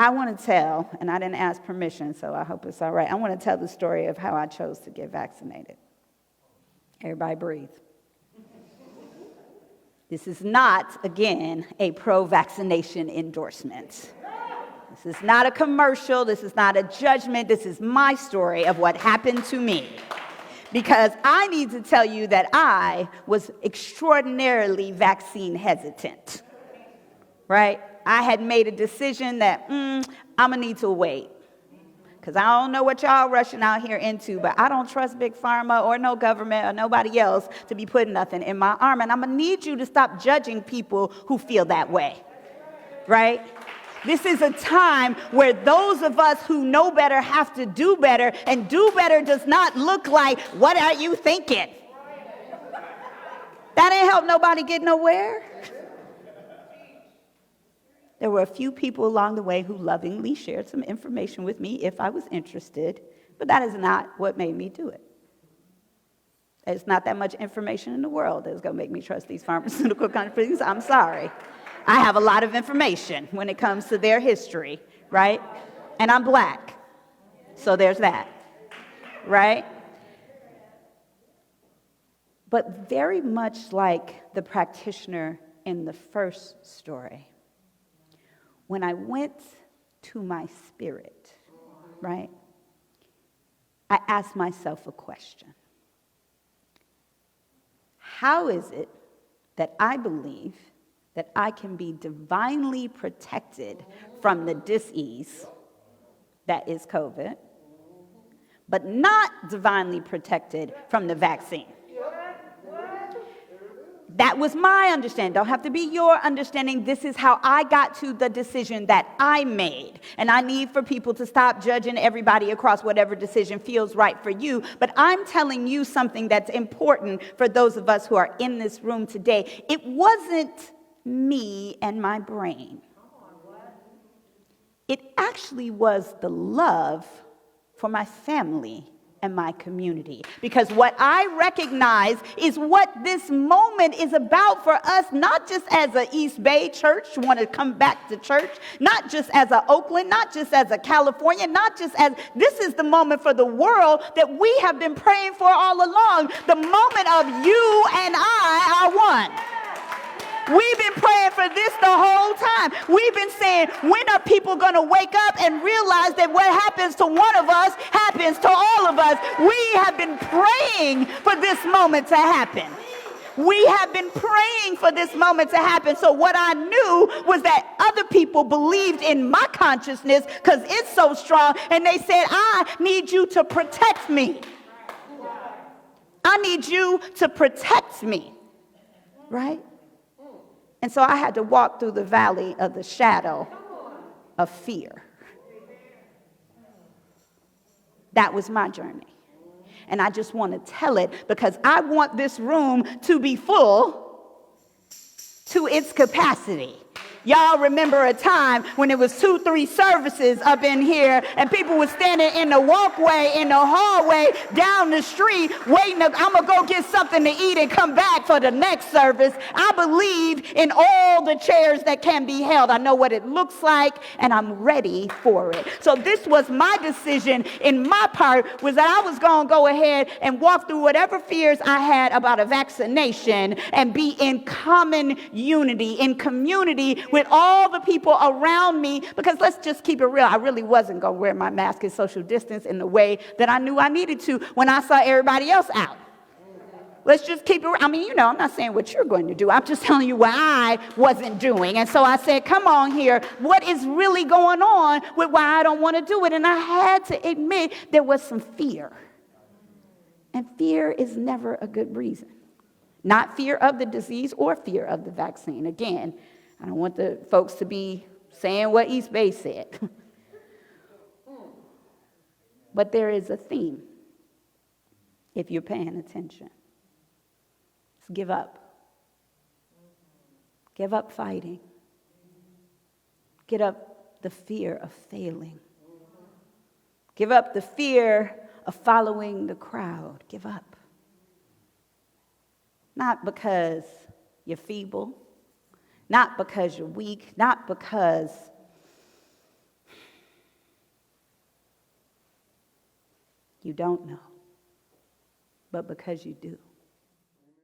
I want to tell, and I didn't ask permission, so I hope it's all right. I want to tell the story of how I chose to get vaccinated. Everybody breathe. This is not, again, a pro-vaccination endorsement. This is not a commercial. This is not a judgment. This is my story of what happened to me. Because I need to tell you that I was extraordinarily vaccine hesitant, right? I had made a decision that I'm going to need to wait. Because I don't know what y'all rushing out here into, but I don't trust Big Pharma or no government or nobody else to be putting nothing in my arm. And I'm going to need you to stop judging people who feel that way, right? This is a time where those of us who know better have to do better, and do better does not look like, what are you thinking? That ain't help nobody get nowhere. There were a few people along the way who lovingly shared some information with me if I was interested, but that is not what made me do it. There's not that much information in the world that's going to make me trust these pharmaceutical companies. I'm sorry. I have a lot of information when it comes to their history, right? And I'm black. So there's that, right? But very much like the practitioner in the first story, when I went to my spirit, right, I asked myself a question. How is it that I believe that I can be divinely protected from the disease that is COVID, but not divinely protected from the vaccine? That was my understanding. Don't have to be your understanding. This is how I got to the decision that I made. And I need for people to stop judging everybody across whatever decision feels right for you. But I'm telling you something that's important for those of us who are in this room today. It wasn't me and my brain. It actually was the love for my family and my community. Because what I recognize is what this moment is about for us, not just as a East Bay church, want to come back to church, not just as a Oakland, not just as a California, not just as, this is the moment for the world that we have been praying for all along. The moment of you and I are one. We've been praying for this the whole time. We've been saying, when are people going to wake up and realize that what happens to one of us happens to all of us? We have been praying for this moment to happen. We have been praying for this moment to happen. So what I knew was that other people believed in my consciousness because it's so strong. And they said, I need you to protect me. I need you to protect me. Right? And so I had to walk through the valley of the shadow of fear. That was my journey. And I just want to tell it because I want this room to be full to its capacity. Y'all remember a time when it was 2-3 services up in here and people were standing in the walkway, in the hallway, down the street, waiting. I'm going to go get something to eat and come back for the next service. I believe in all the chairs that can be held. I know what it looks like and I'm ready for it. So this was my decision in my part, was that I was going to go ahead and walk through whatever fears I had about a vaccination and be in common unity, in community with all the people around me, because let's just keep it real. I really wasn't going to wear my mask and social distance in the way that I knew I needed to when I saw everybody else out. Let's just keep it. I mean, I'm not saying what you're going to do. I'm just telling you what I wasn't doing. And so I said, come on here. What is really going on with why I don't want to do it? And I had to admit there was some fear. And fear is never a good reason. Not fear of the disease or fear of the vaccine. Again, I don't want the folks to be saying what East Bay said. But there is a theme, if you're paying attention. It's give up. Give up fighting. Give up the fear of failing. Give up the fear of following the crowd. Give up. Not because you're feeble. Not because you're weak, not because You don't know. But because you do,